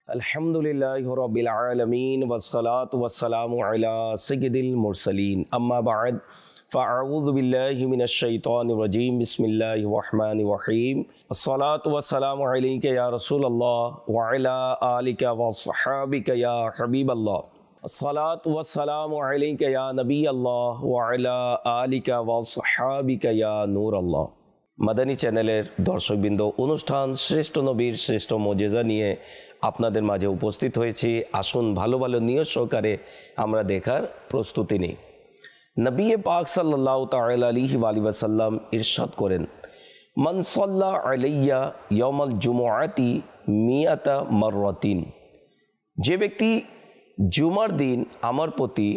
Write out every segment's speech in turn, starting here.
अल्हम्दुलिल्लाहि रब्बिल आलमीन वस्सलातु वस्सलामु अला सय्यिदिल मुरसलीन अम्मा बाद फ़अऊज़ु बिल्लाहि मिनश शैतानिर रजीम बिस्मिल्लाहिर रहमानिर रहीम अस्सलातु वस्सलामु अलैका या रसूलल्लाह व अला आलिका व अस्हाबिका या हबीबल्लाह अस्सलातु वस्सलामु अलैका या नबीअल्लाह व अला आलिका व अस्हाबिका या नूरल्लाह। মাদানী চ্যানেলের দর্শকবৃন্দ, অনুষ্ঠান শ্রেষ্ঠ নবীর শ্রেষ্ঠ মোজেজা নিয়ে আপনাদের মাঝে উপস্থিত হয়েছি। আসুন ভালো ভালো নিয়ত সহকারে আমরা দেখার প্রস্তুতি নিই। নবী পাক সাল্লাল্লাহু তাআলা আলাইহি ওয়াসাল্লাম ইরশাদ করেন, মান সাল্লা আলাইয়া ইয়াউমাল জুমআতি মিয়াতা মাররাতিন, যে ব্যক্তি জুমার দিন আমার প্রতি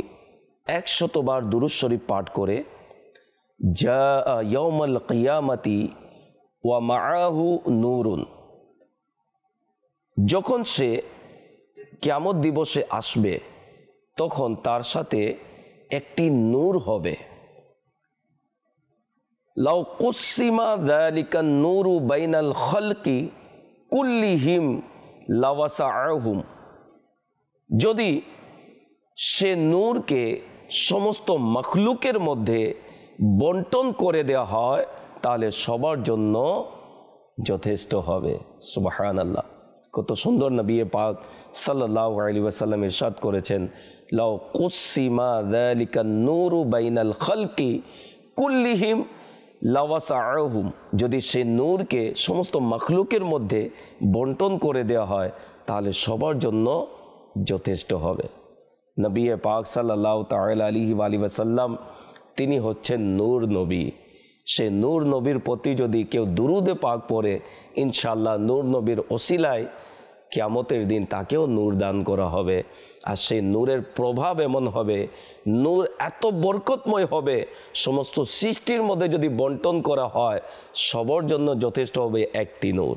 100 বার দুরূদ শরীফ পাঠ করে, যা ইয়াউমাল কিয়ামতি ওয়া মাআহু নূরুন, যখন সে কিয়ামত দিবসে আসবে তখন তার সাথে একটি নূর হবে। লাউ কুসিমা যালিকা নূরু বাইনাল খালকি কুল্লিহিম লাওয়াসাআহুম, যদি সে নূরকে সমস্ত মখলুকের মধ্যে বন্টন করে দেওয়া হয় তাহলে সবার জন্য যথেষ্ট হবে। সুবহানাল্লাহ, কত সুন্দর নবী পাক সাল্লাল্লাহু আলাইহি ওয়াসাল্লাম ইরশাদ করেছেন, লাউ কুসিমা যালিকা নূরু বাইনাল খালকি কুল্লিহিম লাওয়াসাআহুম, যদি সে নূরকে সমস্ত মখলুকের মধ্যে বন্টন করে দেওয়া হয় তাহলে সবার জন্য যথেষ্ট হবে। নবী পাক সাল্লাল্লাহু তাআলা আলাইহি ওয়াসাল্লাম তিনি হচ্ছেন নূর নবী। সে নূর নবীর প্রতি যদি কেউ দুরুদে পাক পড়ে, ইনশাআল্লাহ নূর নবীর ওসিলায় কিয়ামতের দিন তাকেও নূর দান করা হবে। আর সেই নূরের প্রভাব এমন হবে, নূর এত বরকতময় হবে, সমস্ত সৃষ্টির মধ্যে যদি বন্টন করা হয় সবার জন্য যথেষ্ট হবে একটি নূর।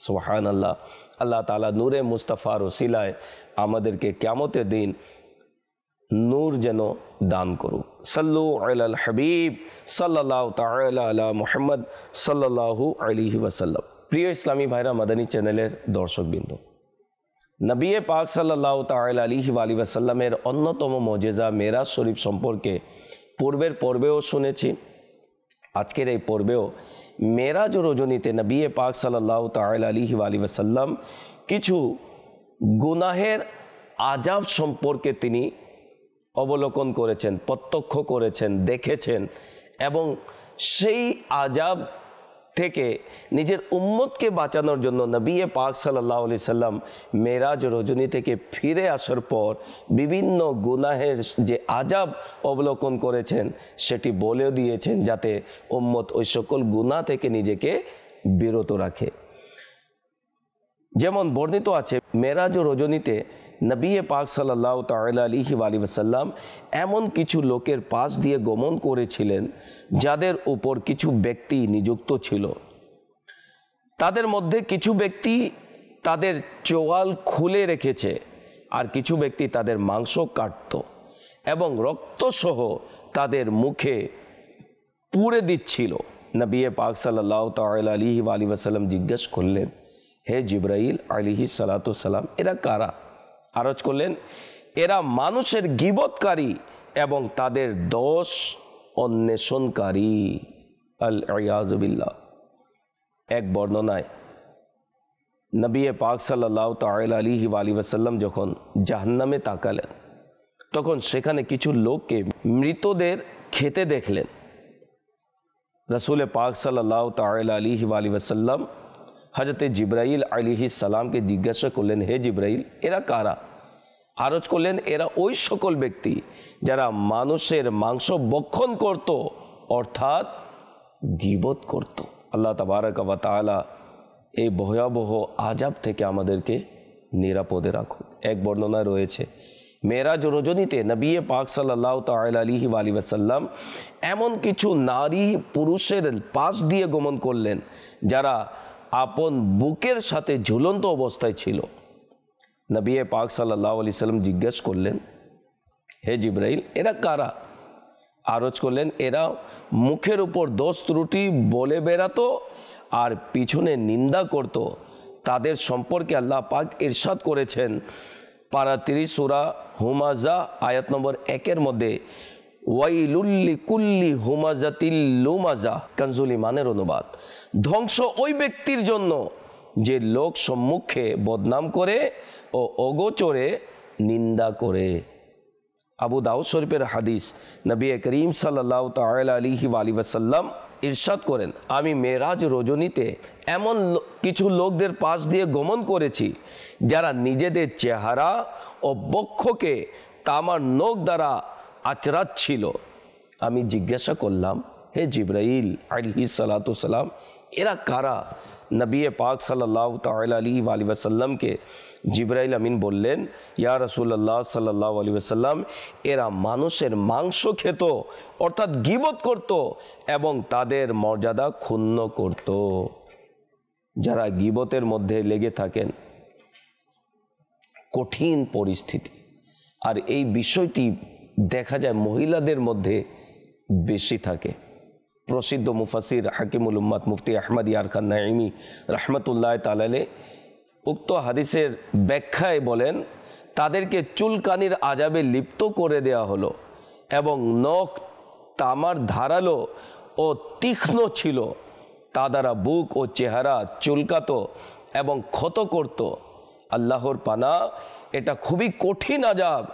সুবহানাল্লাহ। আল্লাহ তাআলা নূরে মুস্তাফার ওসিলায় আমাদেরকে কিয়ামতের দিন নূর যেন দান করুক। সাল্লু আলাল হাবিব সাল্লাল্লাহু তাআলা আলা মুহাম্মদ সাল্লাল্লাহু আলাইহি ওয়াসাল্লাম। প্রিয় ইসলামী ভাইরা, মাদানী চ্যানেলের দর্শকবৃন্দ, নবী পাক সাল্লাল্লাহু তাআলা আলাইহি ওয়াসাল্লামের অন্যতম মোজেজা মেরাজ শরীফ সম্পর্কে পূর্বের পর্বেও শুনেছি। আজকের এই পর্বেও মেরাজ রজনীতে নবী পাক সাল্লাল্লাহু তাআলা আলাইহি ওয়াসাল্লাম কিছু গুনাহের আযাব সম্পর্কে তিনি অবলোকন করেছেন, প্রত্যক্ষ করেছেন, দেখেছেন, এবং সেই আযাব থেকে নিজের উম্মতকে বাঁচানোর জন্য নবী পাক সাল্লাল্লাহু আলাইহি সাল্লাম মেরাজ রজনী থেকে ফিরে আসার পর বিভিন্ন গুনাহের যে আযাব অবলোকন করেছেন সেটি বলে দিয়েছেন, যাতে উম্মত ওই সকল গুনাহ থেকে নিজেকে বিরত রাখে। যেমন বর্ণিত আছে, মেরাজ রজনীতে নবী পাক সাল্লাল্লাহু তাআলা আলাইহি ওয়াসাল্লাম এমন কিছু লোকের পাশ দিয়ে গমন করেছিলেন যাদের উপর কিছু ব্যক্তি নিযুক্ত ছিল। তাদের মধ্যে কিছু ব্যক্তি তাদের চোয়াল খুলে রেখেছে, আর কিছু ব্যক্তি তাদের মাংস কাটত এবং রক্তসহ তাদের মুখে পুড়ে দিচ্ছিল। নবী পাক সাল্লাল্লাহু তাআলা আলাইহি ওয়াসাল্লাম জিজ্ঞেস করলেন, হে জিবরাইল আলাইহিস সালাতু সালাম, এরা কারা? আরজ করলেন, এরা মানুষের গীবতকারী এবং তাদের দোষ অন্বেষণকারী। আল ইয়াযু বিল্লাহ। এক বর্ণনায় নবী পাক সাল্লাল্লাহু তাআলা আলাইহি ওয়াসাল্লাম যখন জাহান্নামে তাকালেন তখন সেখানে কিছু লোককে মৃতদের খেতে দেখলেন। রাসূল পাক সাল্লাল্লাহু তাআলা আলাইহি ওয়াসাল্লাম হযরত জিবরাইল আলাইহিস সালামকে জিজ্ঞাসা করলেন, হে জিবরাইল, এরা কারা? আরজ করলেন, এরা ওই সকল ব্যক্তি যারা মানুষের মাংস ভক্ষণ করত, অর্থাৎ গীবত করত। আল্লাহ তাবারক ওয়া তাআলা এই ভয়াবহ আযাব থেকে আমাদেরকে নিরাপদে রাখুন। এক বর্ণনা রয়েছে, মেরাজ রজনীতে নবী পাক সাল্লাল্লাহু তাআলা আলাইহি ওয়াসাল্লাম এমন কিছু নারী পুরুষের পাশ দিয়ে গমন করলেন যারা আপন বুকের সাথে ঝুলন্ত অবস্থায় ছিল। নবী পাক সাল্লাল্লাহু আলাইহি সাল্লাম জিজ্ঞেস করলেন, হে জিবরাইল, এরা কারা? আরজ করলেন, এরা মুখের উপর দোষ ত্রুটি বলে বেড়াতো আর পিছনে নিন্দা করত, তাদের সম্পর্কে আল্লাহ পাক ইরশাদ করেছেন পারা 30 সূরা হুমাজা আয়াত নম্বর 1 মধ্যে, ওয়াইলুল লিকুল্লি হুমাজাতিল লুমাজা। কানজুল ইমানের অনুবাদ, ধ্বংস ওই ব্যক্তির জন্য যে লোক সম্মুখে বদনাম করে ও অগোচরে নিন্দা করে। আবু দাউদ শরীফের হাদিস, নবী করিম সাল্লাল্লাহু তাআলা আলাইহি ওয়াসাল্লাম ইরশাদ করেন, আমি মেরাজ রজনীতে এমন কিছু লোকদের পাশ দিয়ে গমন করেছি যারা নিজেদের চেহারা ও বক্ষকে তামার নখ দ্বারা আঁচড়াচ্ছিল। আমি জিজ্ঞাসা করলাম, হে জিবরাইল আলাইহিস সালাতু সালাম, এরা কারা? নবী পাক সাল্লাল্লাহু তাআলা আলাইহি ওয়াসাল্লামকে জিবরাইল আমিন বললেন, ইয়া রাসূলুল্লাহ সাল্লাল্লাহু আলাইহি ওয়াসাল্লাম, এরা মানুষের মাংস খেত, অর্থাৎ গীবত করত এবং তাদের মর্যাদা ক্ষুণ্ণ করত। যারা গীবতের মধ্যে লেগে থাকেন, কঠিন পরিস্থিতি। আর এই বিষয়টি দেখা যায় মহিলাদের মধ্যে বেশি থাকে। প্রসিদ্ধ মুফাসির হাকিমুল উম্মাত মুফতি আহমদ ইয়ারখান নাঈমি রহমতুল্লাহ তাআলা উক্ত হাদিসের ব্যাখ্যায় বলেন, তাদেরকে চুলকানির আযাবে লিপ্ত করে দেয়া হলো এবং নখ তামার ধারালো ও তীক্ষ্ণ ছিল, তা দ্বারা বুক ও চেহারা চুলকাতো এবং ক্ষত করত। আল্লাহর পানা, এটা খুবই কঠিন আযাব।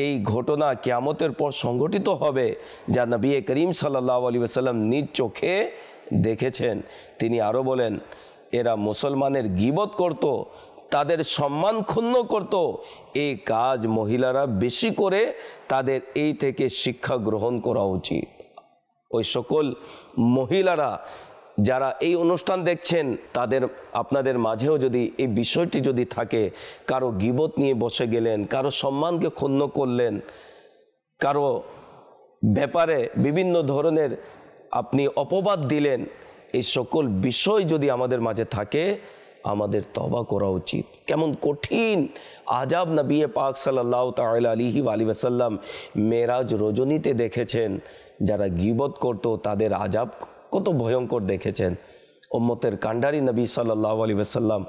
এই ঘটনা কিয়ামতের পর সংঘটিত হবে, যা নবী করিম সাল্লাল্লাহু আলাইহি ওয়াসাল্লাম নিজ চোখে দেখেছেন। তিনি আরও বলেন, এরা মুসলমানের গীবত করত, তাদের সম্মান ক্ষুণ্ণ করত। এই কাজ মহিলারা বেশি করে, তাদের এই থেকে শিক্ষা গ্রহণ করা উচিত। ওই সকল মহিলারা যারা এই অনুষ্ঠান দেখছেন, আপনাদের মাঝেও যদি এই বিষয়টি যদি থাকে, কারো গীবত নিয়ে বসে গেলেন, কারো সম্মানকে ক্ষুণ্ণ করলেন, কারো ব্যাপারে বিভিন্ন ধরনের আপনি অপবাদ দিলেন, এই সকল বিষয় যদি আমাদের মাঝে থাকে, আমাদের তওবা করা উচিত। কেমন কঠিন আযাব নবী পাক সাল্লাল্লাহু তাআলা আলাইহি ওয়াসাল্লাম মেরাজ রজনীতে দেখেছেন। যারা গীবত করত, তাদের আযাব কত ভয়ঙ্কর দেখেছেন। উম্মতের কান্ডারি নবী সাল্লাল্লাহু আলাইহি ওয়াসাল্লাম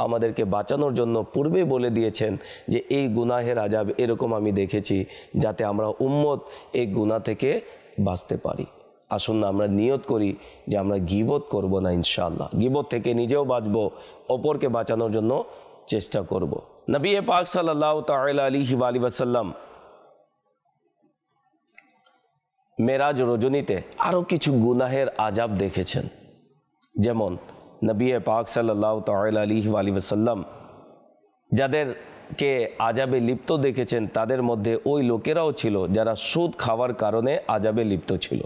আমাদেরকে বাঁচানোর জন্য পূর্বে বলে দিয়েছেন যে এই গুনাহের আযাব এরকম আমি দেখেছি, যাতে আমরা উম্মত এই গুনাহ থেকে বাঁচতে পারি। আসুন না আমরা নিয়ত করি যে আমরা গীবত করব না ইনশাআল্লাহ। গীবত থেকে নিজেও বাঁচব, অপরকে বাঁচানোর জন্য চেষ্টা করব। নবী পাক সাল্লাল্লাহু তাআলা আলাইহি ওয়াসাল্লাম মেরাজ রজনীতে আরও কিছু গুনাহের আযাব দেখেছেন। যেমন নবী পাক সাল্লাল্লাহু তাআলা আলাইহি ওয়াসাল্লাম যাদেরকে আযাবে লিপ্ত দেখেছেন, তাদের মধ্যে ওই লোকেরাও ছিল যারা সুদ খাওয়ার কারণে আযাবে লিপ্ত ছিল।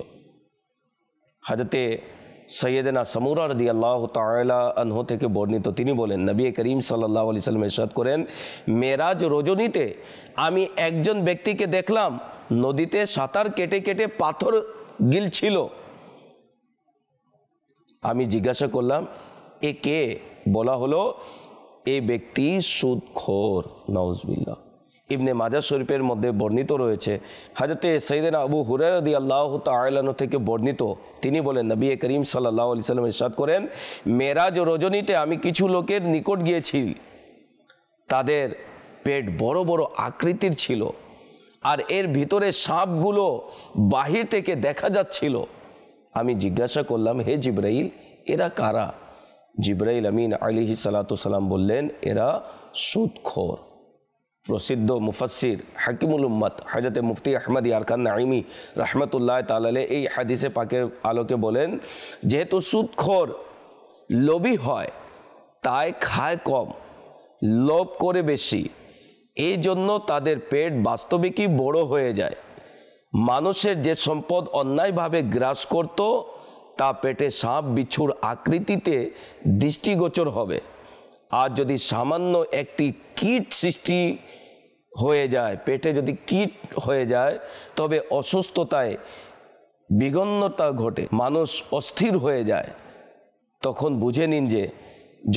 হযরতে সৈয়দনা সমুরা রাদিয়াল্লাহু তাআলা আনহু থেকে বর্ণিত, তিনি বলেন, নবী করিম সাল্লাল্লাহু আলাইহি ওয়াসাল্লাম ইরশাদ করেন, মেরাজ রজনীতে আমি একজন ব্যক্তিকে দেখলাম নদীতে সাঁতার কেটে কেটে পাথর গিলছিল। আমি জিজ্ঞাসা করলাম, এ কে? বলা হলো, এই ব্যক্তি সুদখোর। নাউজুবিল্লাহ। ইবনে মাজাহ শরীফের মধ্যে বর্ণিত রয়েছে, হযরতে সাইয়েদনা আবু হুরায়রা রাদিয়াল্লাহু তাআলা আনহু থেকে বর্ণিত, তিনি বলেন, নবী করিম সাল্লাল্লাহু আলাইহি ওয়াসাল্লাম ইরশাদ করেন, মেরাজ রজনীতে আমি কিছু লোকের নিকট গিয়েছি, তাদের পেট বড় বড় আকৃতির ছিল, আর এর ভিতরে সাপগুলো বাহির থেকে দেখা যাচ্ছিল। আমি জিজ্ঞাসা করলাম, হে জিবরাইল, এরা কারা? জিবরাইল আমিন আলাইহিস সালাতু সালাম বললেন, এরা সুদখোর। প্রসিদ্ধ মুফাসসির হাকিমুল উম্মাত হযরত মুফতি আহমদ ইয়ারখান নাঈমি রহমতুল্লাহ তাআলা এই হাদিসে পাকের আলোকে বলেন, যেহেতু সুদখোর লোভী হয়, তাই খায় কম, লোভ করে বেশি, এই জন্য তাদের পেট বাস্তবিকই বড় হয়ে যায়। মানুষের যে সম্পদ অন্যায়ভাবে গ্রাস করত, তা পেটে সাপ বিচ্ছুর আকৃতিতে দৃষ্টিগোচর হবে। আর যদি সামান্য একটি কীট সৃষ্টি হয়ে যায়, পেটে যদি কীট হয়ে যায়, তবে অসুস্থতায় বিগন্নতা ঘটে, মানুষ অস্থির হয়ে যায়। তখন বুঝে নিন যে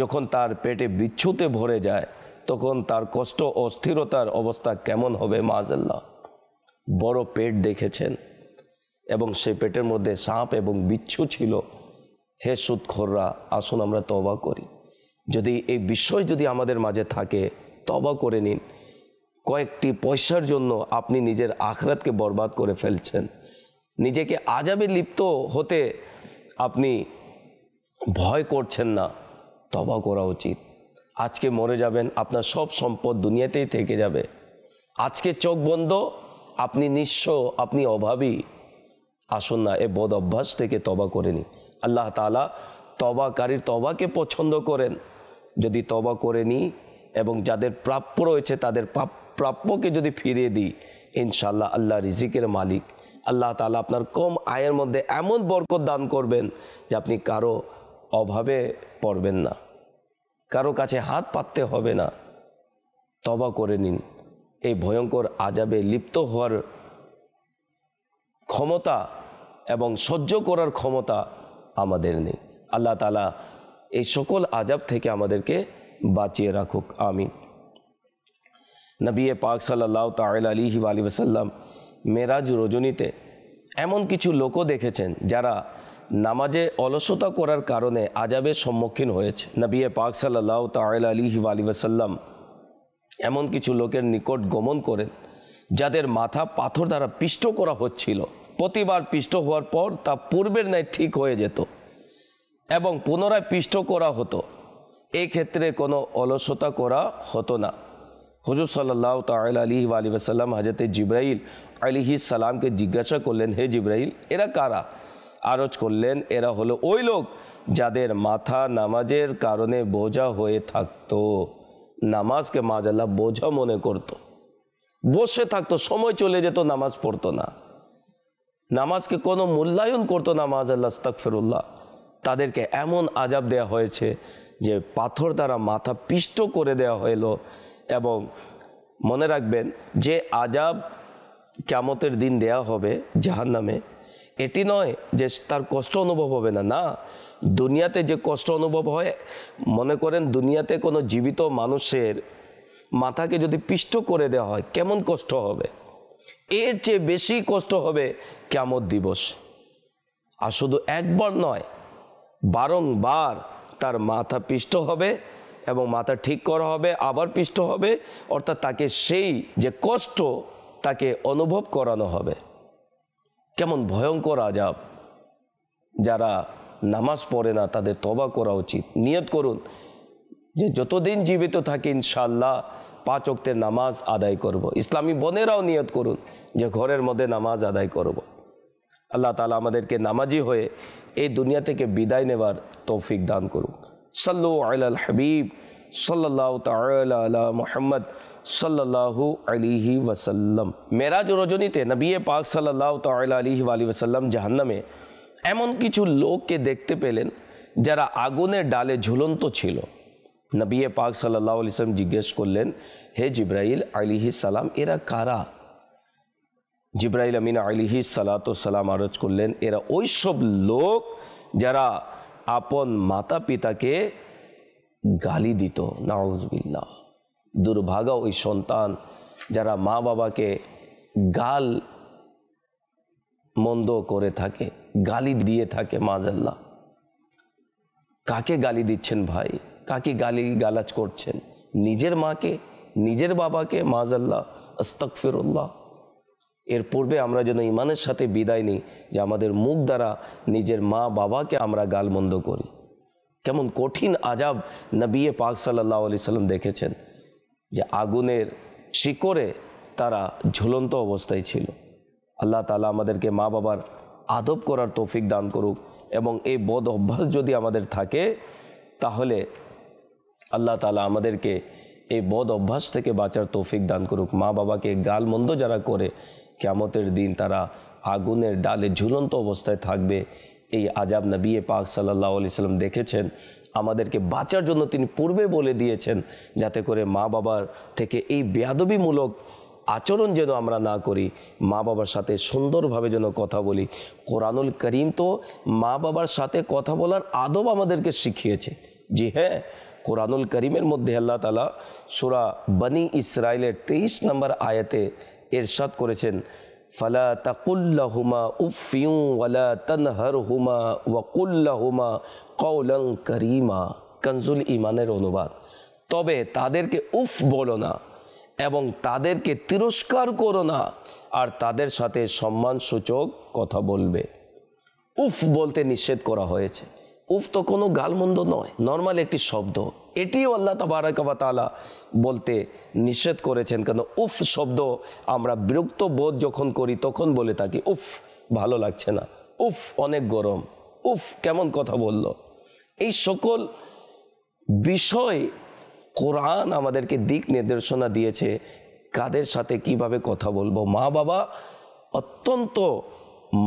যখন তার পেটে বিচ্ছুতে ভরে যায়, তখন তার কষ্ট অস্থিরতার অবস্থা কেমন হবে। মাআযাল্লাহ। বড় পেট দেখেছেন এবং সে পেটের মধ্যে সাপ এবং বিচ্ছু ছিল। হে সুদখোররা, আসুন আমরা তওবা করি। যদি এই বিষয় যদি আমাদের মাঝে থাকে, তওবা করে নিন। কয়েকটি পয়সার জন্য আপনি নিজের আখিরাতকে বরবাদ করে ফেলছেন। নিজেকে আযাবে লিপ্ত হতে আপনি ভয় করছেন না, তওবা করা উচিত। আজকে মরে যাবেন, আপনার সব সম্পদ দুনিয়াতেই থেকে যাবে। আজকে চোখ বন্ধ, আপনি নিঃস্ব, আপনি অভাবী। আসুন না, এ বদ অভ্যাস থেকে তওবা করে নিন। আল্লাহ তাআলা তওবাকারীর তওবাকে পছন্দ করেন। যদি তওবা করে নিই এবং যাদের প্রাপ্য রয়েছে তাদের প্রাপ্যকে যদি ফিরিয়ে দিই, ইনশাআল্লাহ আল্লাহ রিজিকের মালিক। আল্লাহ তাআলা আপনার কম আয়ের মধ্যে এমন বরকত দান করবেন যে আপনি কারো অভাবে পড়বেন না, কারো কাছে হাত পাততে হবে না। তওবা করে নিন। এই ভয়ঙ্কর আযাবে লিপ্ত হওয়ার ক্ষমতা এবং সহ্য করার ক্ষমতা আমাদের নেই। আল্লাহ তাআলা এই সকল আযাব থেকে আমাদেরকে বাঁচিয়ে রাখুক, আমিন। নবী পাক সাল্লাল্লাহু তাআলা আলাইহি ওয়াসাল্লাম মেরাজ রজনীতে এমন কিছু লোকও দেখেছেন যারা নামাজে অলসতা করার কারণে আযাবের সম্মুখীন হয়েছে। নবী পাক সাল্লাল্লাহু তাআলা আলাইহি ওয়াসাল্লাম এমন কিছু লোকের নিকট গমন করেন যাদের মাথা পাথর দ্বারা পিষ্ট করা হচ্ছিল। প্রতিবার পিষ্ট হওয়ার পর তা পূর্বের ন্যায় ঠিক হয়ে যেত এবং পুনরায় পিষ্ট করা হতো। এই ক্ষেত্রে কোনো অলসতা করা হতো না। হুজুর সাল্লাল্লাহু তাআলা আলাইহি ওয়াসাল্লাম হযরত জিবরাইল আলাইহিস সালামকে জিজ্ঞাসা করলেন, হে জিবরাইল, এরা কারা? আরজ করলেন, এরা হলো ওই লোক যাদের মাথা নামাজের কারণে বোঝা হয়ে থাকতো। নামাজকে মাযাল্লাহ বোঝা মনে করত, বসে থাকতো, সময় চলে যেত, নামাজ পড়তো না, নামাজকে কোনো মূল্যায়ন করতো না, মাযাল্লাহ আস্তাগফিরুল্লাহ। তাদেরকে এমন আযাব দেয়া হয়েছে যে পাথর দ্বারা মাথা পিষ্ট করে দেওয়া হলো। এবং মনে রাখবেন, যে আযাব কিয়ামতের দিন দেয়া হবে জাহান্নামে, এটি নয় যে তার কষ্ট অনুভব হবে না, না। দুনিয়াতে যে কষ্ট অনুভব হয়, মনে করেন দুনিয়াতে কোনো জীবিত মানুষের মাথাকে যদি পিষ্ট করে দেওয়া হয় কেমন কষ্ট হবে, এর চেয়ে বেশি কষ্ট হবে কিয়ামত দিবস। আর শুধু একবার নয়, বারংবার তার মাথা পিষ্ট হবে এবং মাথা ঠিক করা হবে, আবার পিষ্ট হবে, অর্থাৎ তাকে সেই যে কষ্ট তাকে অনুভব করানো হবে। কেমন ভয়ঙ্কর আযাব! যারা নামাজ পড়ে না তাদের তওবা করা উচিত। নিয়ত করুন যে যতদিন জীবিত থাকি ইনশাআল্লাহ 5 ওয়াক্তের নামাজ আদায় করব। ইসলামী বোনেরাও নিয়ত করুন যে ঘরের মধ্যে নামাজ আদায় করব। আল্লাহ তাআলা আমাদেরকে নামাজি হয়ে এই দুনিয়া থেকে বিদায় নেবার তৌফিক দান করুন। সাল্লু আলাল হাবিব সাল্লাল্লাহু তাআলা আলা মুহাম্মদ সাল্লাল্লাহু আলাইহি ওয়াসাল্লাম। মেরাজ রজনীতে নবী পাক সাল্লাল্লাহু তাআলা আলাইহি ওয়াসাল্লাম জাহান্নামে এমন কিছু লোককে দেখতে পেলেন যারা আগুনের ডালে ঝুলন্ত ছিল। নবী পাক সাল্লাল্লাহু আলাইহি ওয়াসাল্লাম জিজ্ঞেস করলেন, হে জিবরাইল আলাইহিস সালাম, এরা কারা? জিবরাইল আমিন আলাইহিস সালাতু সালাম আরজ করলেন, এরা ওই সব লোক যারা আপন মাতা পিতাকে গালি দিত। নাউযুবিল্লাহ। দুর্ভাগা ওই সন্তান যারা মা বাবাকে গাল মন্দ করে থাকে, গালি দিয়ে থাকে, মাযাল্লাহ। কাকে গালি দিচ্ছেন ভাই? কাকে গালি গালাজ করছেন? নিজের মাকে, নিজের বাবাকে, মাযাল্লাহ, আস্তাগফিরুল্লাহ। এর পূর্বে আমরা যেন ঈমানের সাথে বিদায় নিই যে আমাদের মুখ দ্বারা নিজের মা বাবাকে আমরা গালমন্দ করি। কেমন কঠিন আযাব নবী পাক সাল্লাল্লাহু আলাইহি সাল্লাম দেখেছেন যে আগুনের শিকড়ে তারা ঝুলন্ত অবস্থায় ছিল। আল্লাহ তাআলা আমাদেরকে মা বাবার আদব করার তৌফিক দান করুক এবং এই বদ অভ্যাস যদি আমাদের থাকে তাহলে আল্লাহ তাআলা আমাদেরকে এই বদ অভ্যাস থেকে বাঁচার তৌফিক দান করুক। মা বাবাকে গালমন্দ যারা করে কিয়ামতের দিন তারা আগুনের ডালে ঝুলন্ত অবস্থায় থাকবে। এই আযাব নবী পাক সাল্লাল্লাহু আলাইহি সাল্লাম দেখেছেন। আমাদেরকে বাঁচার জন্য তিনি পূর্বে বলে দিয়েছেন যাতে করে মা বাবার থেকে এই বেয়াদবিমূলক আচরণ যেন আমরা না করি, মা বাবার সাথে সুন্দরভাবে যেন কথা বলি। কোরআনুল করিম তো মা বাবার সাথে কথা বলার আদব আমাদেরকে শিখিয়েছে। জি হ্যাঁ, কোরআনুল করিমের মধ্যে আল্লাহ তাআলা সূরা বনি ইসরাইলের 23 নম্বর আয়াতে ইরশাদ করেছেন, ফালা তাকুল্লাহুমা উফিউ ওয়ালা তানহারহুমা ওয়াকুল্লাহুমা কওলান কারীমা। কানজুল ইমানের অনুবাদ। তবে তাদেরকে উফ বলো না এবং তাদেরকে তিরস্কার করো না, আর তাদের সাথে সম্মানসূচক কথা বলবে। উফ বলতে নিষেধ করা হয়েছে। উফ তো কোনো গালমন্দ নয়, নর্মাল একটি শব্দ। এটিও আল্লাহ তাবারক ওয়া তাআলা বলতে নিষেধ করেছেন। কেন? উফ শব্দ আমরা বিরক্ত বোধ যখন করি তখন বলে থাকি, উফ ভালো লাগছে না, উফ অনেক গরম, উফ কেমন কথা বলল। এই সকল বিষয় কোরআন আমাদেরকে দিক নির্দেশনা দিয়েছে কাদের সাথে কিভাবে কথা বলবো। মা বাবা অত্যন্ত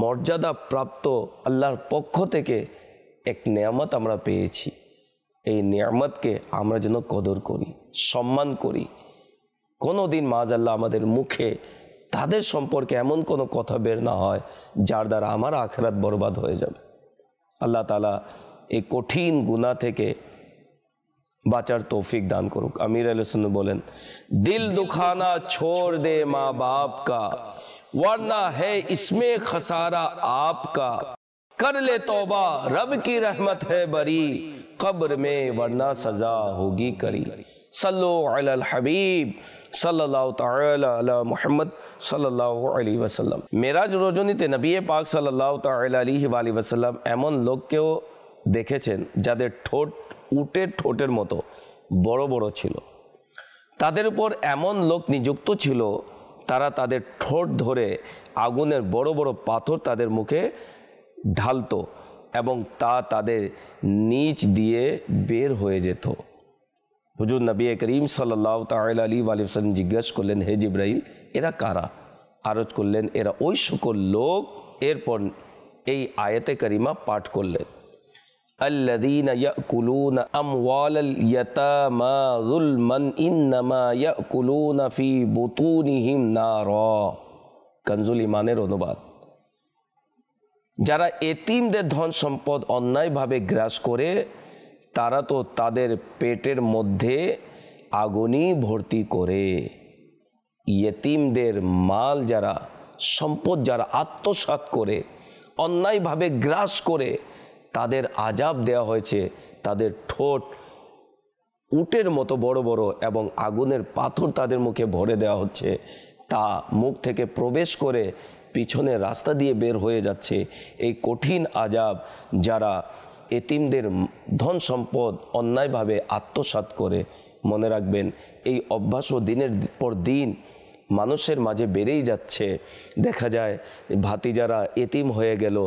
মর্যাদা প্রাপ্ত আল্লাহর পক্ষ থেকে এক নেয়ামত আমরা পেয়েছি। এই নেয়ামতকে আমরা যেন কদর করি, সম্মান করি। কোনো দিন মাআযাল্লাহ আমাদের মুখে তাদের সম্পর্কে এমন কোনো কথা বের না হয় যার দ্বারা আমার আখিরাত বরবাদ হয়ে যাবে। আল্লাহ তাআলা এই কঠিন গুনাহ থেকে বাঁচার তৌফিক দান করুক। আমির আহলে সুন্নাত বলেন, দিল দুখানা छोड़ दे माँ बाप का, वरना है इसमें खसारा आपका, कर ले तौबा रब की रहमत है बरी, कब्र में वरना सजा होगी करी। सल्लु अलल हबीब সাল্লাল্লাহু তাআলা আলা মুহাম্মদ সাল্লাল্লাহু আলাইহি ওয়াসাল্লাম। মেরাজ রজনীতে নবী পাক সাল্লাল্লাহু তাআলা আলাইহি ওয়াসাল্লাম এমন লোককেও দেখেছেন যাদের ঠোঁট উটের ঠোঁটের মতো বড় বড় ছিল। তাদের উপর এমন লোক নিযুক্ত ছিল, তারা তাদের ঠোঁট ধরে আগুনের বড় বড় পাথর তাদের মুখে ঢালতো এবং তা তাদের নিচ দিয়ে বের হয়ে যেত। হুজুর নবী করিম সাল্লাল্লাহু তাআলা আলাইহি ওয়াসাল্লাম জিজ্ঞেস করলেন, হে জিবরাইল, এরা কারা? আরজ করলেন, এরা ওই সকল লোক। এরপর এই আয়াতে কারিমা পাঠ করলেন, আল্লাযীনা ইয়াকুলুনা আমওয়ালাল ইয়াতামা যুলমান ইন্নামা ইয়াকুলুনা ফি বুতুনিহিম নারা। কানজুল ইমানের অনুবাদ। যারা এতিমদের ধন সম্পদ অন্যায়ভাবে গ্রাস করে, তারা তো তাদের পেটের মধ্যে আগুনই ভর্তি করে। ইয়েতিমদের মাল যারা, সম্পদ যারা আত্মসাৎ করে, অন্যায়ভাবে গ্রাস করে, তাদের আযাব দেওয়া হয়েছে। তাদের ঠোঁট উটের মতো বড় বড় এবং আগুনের পাথর তাদের মুখে ভরে দেওয়া হচ্ছে। তা মুখ থেকে প্রবেশ করে পিছনের রাস্তা দিয়ে বের হয়ে যাচ্ছে। এই কঠিন আযাব যারা এতিমদের ধন সম্পদ অন্যায়ভাবে আত্মসাৎ করে, মনে রাখবেন এই অভ্যাসও দিনের পর দিন মানুষের মাঝে বেড়েই যাচ্ছে। দেখা যায় ভাতিজারা এতিম হয়ে গেল,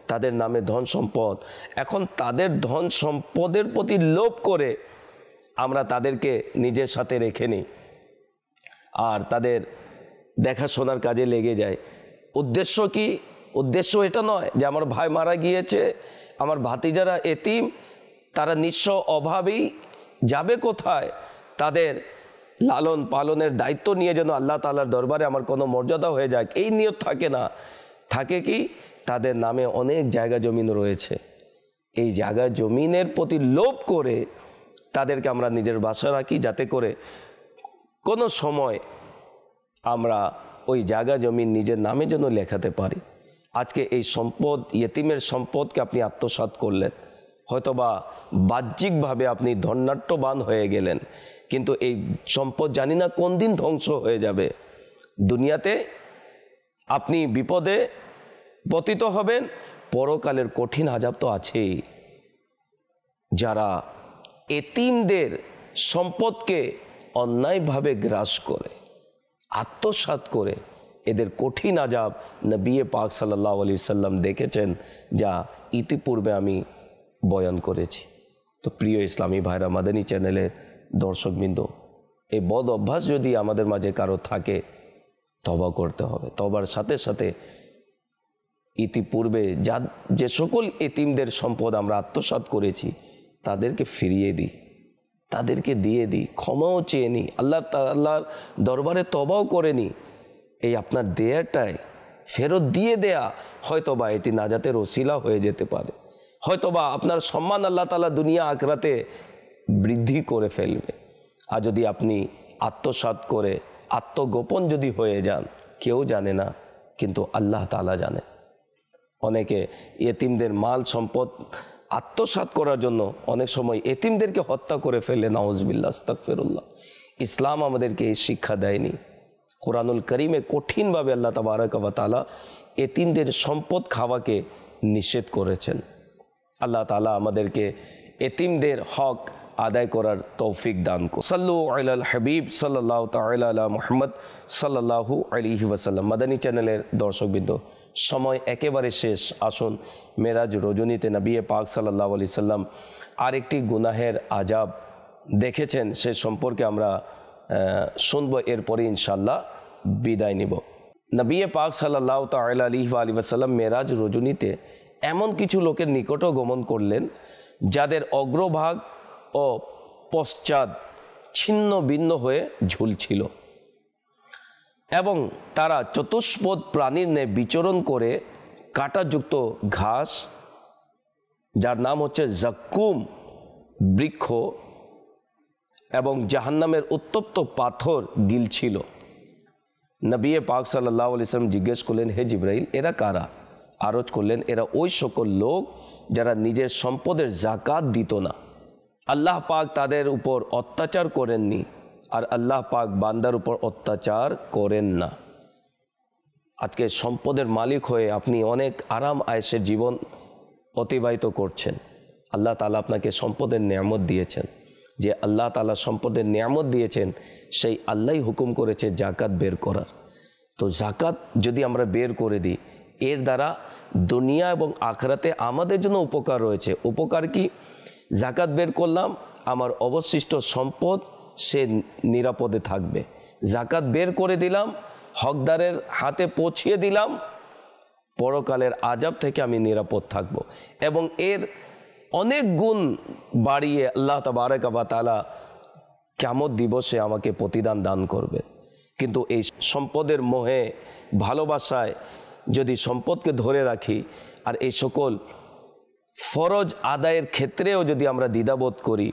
তাদের নামে ধন সম্পদ। এখন তাদের ধন সম্পদের প্রতি লোভ করে আমরা তাদেরকে নিজের সাথে রেখে নিই আর তাদের দেখাশোনার কাজে লেগে যায়। উদ্দেশ্য কি? উদ্দেশ্য এটা নয় যে আমার ভাই মারা গিয়েছে, আমার ভাতিজারা এতিম, তারা নিঃস্ব অভাবেই যাবে কোথায়? তাদের লালন পালনের দায়িত্ব নিয়ে যেন আল্লাহ তাআলার দরবারে আমার কোনো মর্যাদা হয়ে যায়, এই নিয়ত থাকে না। থাকে কি? তাদের নামে অনেক জায়গা জমিন রয়েছে, এই জায়গা জমিনের প্রতি লোভ করে তাদেরকে আমরা নিজের বাসায় রাখি, যাতে করে কোনো সময় আমরা ওই জায়গা জমিন নিজের নামে যেন লেখাতে পারি। আজকে এই সম্পদ, ইয়েতিমের সম্পদকে আপনি আত্মসাৎ করলেন, হয়তোবা বাহ্যিকভাবে আপনি ধন্যাঢ্যবান হয়ে গেলেন, কিন্তু এই সম্পদ জানি না কোন দিন ধ্বংস হয়ে যাবে। দুনিয়াতে আপনি বিপদে পতিত হবেন, পরকালের কঠিন আযাব তো আছেই। যারা এতিমদের সম্পদকে অন্যায়ভাবে গ্রাস করে, আত্মসাৎ করে, এদের কঠিন আযাব নবী পাক সাল্লাল্লাহু আলাইহি সাল্লাম দেখেছেন, যা ইতিপূর্বে আমি বয়ান করেছি। তো প্রিয় ইসলামী ভাইরা, মাদানী চ্যানেলের দর্শকবৃন্দ, এই বদ অভ্যাস যদি আমাদের মাঝে কারো থাকে, তওবা করতে হবে। তওবার সাথে সাথে ইতিপূর্বে যে সকল এতিমদের সম্পদ আমরা আত্মসাৎ করেছি তাদেরকে ফিরিয়ে দিই, তাদেরকে দিয়ে দিই, ক্ষমাও চেয়ে নিই, আল্লাহর দরবারে তওবাও করে নিই। এই আপনার দেয়াটায় ফেরত দিয়ে দেয়া হয়তোবা এটি নাজাতের ওসিলা হয়ে যেতে পারে, হয়তোবা আপনার সম্মান আল্লাহ তাআলা দুনিয়া আখিরাতে বৃদ্ধি করে ফেলবে। আর যদি আপনি আত্মসাৎ করে আত্মগোপন যদি হয়ে যান, কেউ জানে না, কিন্তু আল্লাহ তাআলা জানে। অনেকে এতিমদের মাল সম্পদ আত্মসাৎ করার জন্য অনেক সময় এতিমদেরকে হত্যা করে ফেলে। নাউজুবিল্লাহ, আস্তাগফিরুল্লাহ। ইসলাম আমাদেরকে এই শিক্ষা দেয়নি। কোরআনুল কারীমে কঠিনভাবে আল্লাহ তাবারক ওয়া তাআলা এতিমদের সম্পদ খাওয়াকে নিষেধ করেছেন। আল্লাহ তাআলা আমাদেরকে এতিমদের হক আদায় করার তৌফিক দান করুন। সাল্লু আলাল হাবিব সাল্লাল্লাহু তাআলা আলা মুহাম্মদ সাল্লাল্লাহু আলাইহি ওয়াসাল্লাম। মাদানী চ্যানেলের দর্শকবৃন্দ, সময় একেবারে শেষ। আসুন মেরাজ রজনীতে নবী পাক সাল্লাল্লাহু আলাইহি সাল্লাম আরেকটি গুনাহের আযাব দেখেছেন, সে সম্পর্কে আমরা শুনব, এরপরে ইনশাআল্লাহ বিদায় নিব। নবী পাক সাল্লাল্লাহু তাআলা আলাইহি ওয়াসাল্লাম মেরাজ রজনীতে এমন কিছু লোকের নিকটও গমন করলেন যাদের অগ্রভাগ ও পশ্চাৎ ছিন্ন ভিন্ন হয়ে ঝুলছিল এবং তারা চতুষ্পদ প্রাণীর ন্যায় বিচরণ করে কাঁটাযুক্ত ঘাস, যার নাম হচ্ছে জাক্কুম বৃক্ষ এবং জাহান্নামের উত্তপ্ত পাথর গিলছিল। নবী পাক সাল্লাল্লাহু আলাইহি ওয়াসাল্লাম জিজ্ঞেস করলেন, হে জিবরাইল, এরা কারা? আরজ করলেন, এরা ওই সকল লোক যারা নিজের সম্পদের যাকাত দিত না। আল্লাহ পাক তাদের উপর অত্যাচার করেননি, আর আল্লাহ পাক বান্দার উপর অত্যাচার করেন না। আজকে সম্পদের মালিক হয়ে আপনি অনেক আরাম আয়েশের জীবন অতিবাহিত করছেন। আল্লাহ তাআলা আপনাকে সম্পদের নিয়ামত দিয়েছেন। যে আল্লাহ তাআলা সম্পদের নিয়ামত দিয়েছেন, সেই আল্লাহই হুকুম করেছে যাকাত বের করার। তো যাকাত যদি আমরা বের করে দিই, এর দ্বারা দুনিয়া এবং আখিরাতে আমাদের জন্য উপকার রয়েছে। উপকার কি? যাকাত বের করলাম, আমার অবশিষ্ট সম্পদ সে নিরাপদে থাকবে। যাকাত বের করে দিলাম, হকদারের হাতে পৌঁছিয়ে দিলাম, পরকালের আযাব থেকে আমি নিরাপদ থাকব। এবং এর অনেক গুণ বাড়িয়ে আল্লাহ তাবারক ওয়া তাআলা কিয়ামত দিবসে আমাকে প্রতিদান দান করবে। কিন্তু এই সম্পদের মোহে, ভালোবাসায় যদি সম্পদকে ধরে রাখি, আর এই সকল ফরজ আদায়ের ক্ষেত্রেও যদি আমরা দ্বিধাবোধ করি,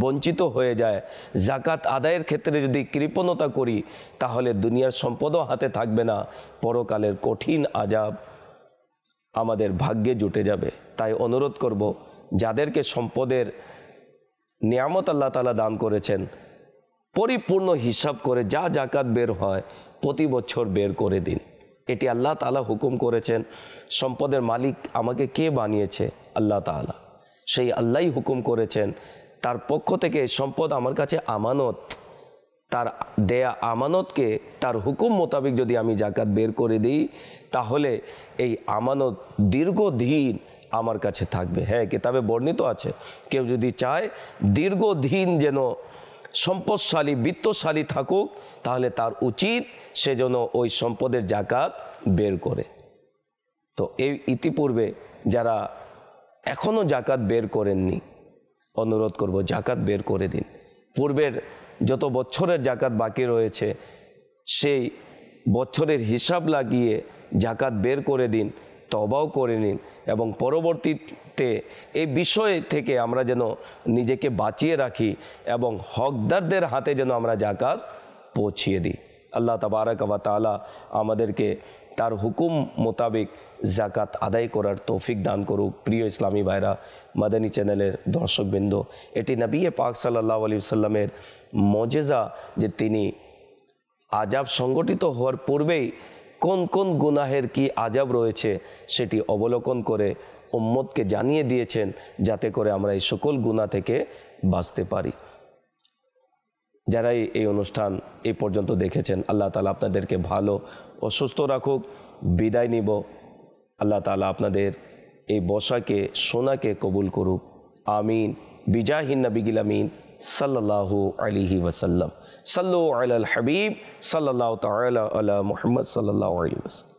বঞ্চিত হয়ে যায়, যাকাত আদায়ের ক্ষেত্রে যদি কৃপণতা করি, তাহলে দুনিয়ার সম্পদও হাতে থাকবে না, পরকালের কঠিন আযাব আমাদের ভাগ্যে জুটে যাবে। তাই অনুরোধ করব, যাদেরকে সম্পদের নিয়ামত আল্লাহ তাআলা দান করেছেন, পরিপূর্ণ হিসাব করে যা যাকাত বের হয় প্রতি বছর বের করে দিন। এটি আল্লাহ তাআলা হুকুম করেছেন। সম্পদের মালিক আমাকে কে বানিয়েছে? আল্লাহ তাআলা। সেই আল্লাহই হুকুম করেছেন, তার পক্ষ থেকে সম্পদ আমার কাছে আমানত। তার দেয়া আমানতকে তার হুকুম মোতাবেক যদি আমি যাকাত বের করে দিই, তাহলে এই আমানত দীর্ঘদিন আমার কাছে থাকবে। হ্যাঁ, কিতাবে বর্ণিত আছে, কেউ যদি চায় দীর্ঘদিন যেন সম্পদশালী, বিত্তশালী থাকুক, তাহলে তার উচিত সে যেন ওই সম্পদের যাকাত বের করে। তো এই ইতিপূর্বে যারা এখনও যাকাত বের করেননি, অনুরোধ করব যাকাত বের করে দিন। পূর্বের যত বছরের যাকাত বাকি রয়েছে, সেই বছরের হিসাব লাগিয়ে যাকাত বের করে দিন, তওবাও করে নিন, এবং পরবর্তীতে এই বিষয় থেকে আমরা যেন নিজেকে বাঁচিয়ে রাখি এবং হকদারদের হাতে যেন আমরা যাকাত পৌঁছিয়ে দিই। আল্লাহ তাবারক ওয়া তাআলা আমাদেরকে তার হুকুম মোতাবেক যাকাত আদায় করার তৌফিক দান করুক। প্রিয় ইসলামী ভাইরা, মাদানী চ্যানেলের দর্শকবৃন্দ, এটি নবী পাক সাল্লাল্লাহু আলাইহি ওয়াসাল্লামের মুজিজা যে তিনি আযাব সংগঠিত হওয়ার পূর্বেই কোন কোন গুনাহের কি আযাব রয়েছে সেটি অবলোকন করে উম্মতকে জানিয়ে দিয়েছেন, যাতে করে আমরা এই সকল গুনাহ থেকে বাঁচতে পারি। যারাই এই অনুষ্ঠান এই পর্যন্ত দেখেছেন, আল্লাহ তাআলা আপনাদেরকে ভালো ও সুস্থ রাখুক। বিদায় নিব। আল্লাহ তাআলা আপনাদের এই বসাকে, শোনাকে কবুল করুক। আমিন। বিজাহিন নবিয়িল আমিন সাল্লাল্লাহু আলাইহি ওয়াসাল্লাম। সাল্লু আলাল হাবিব সাল্লাল্লাহু তাআলা আলা মুহাম্মদ সাল্লাল্লাহু আলাইহি ওয়াসাল্লাম।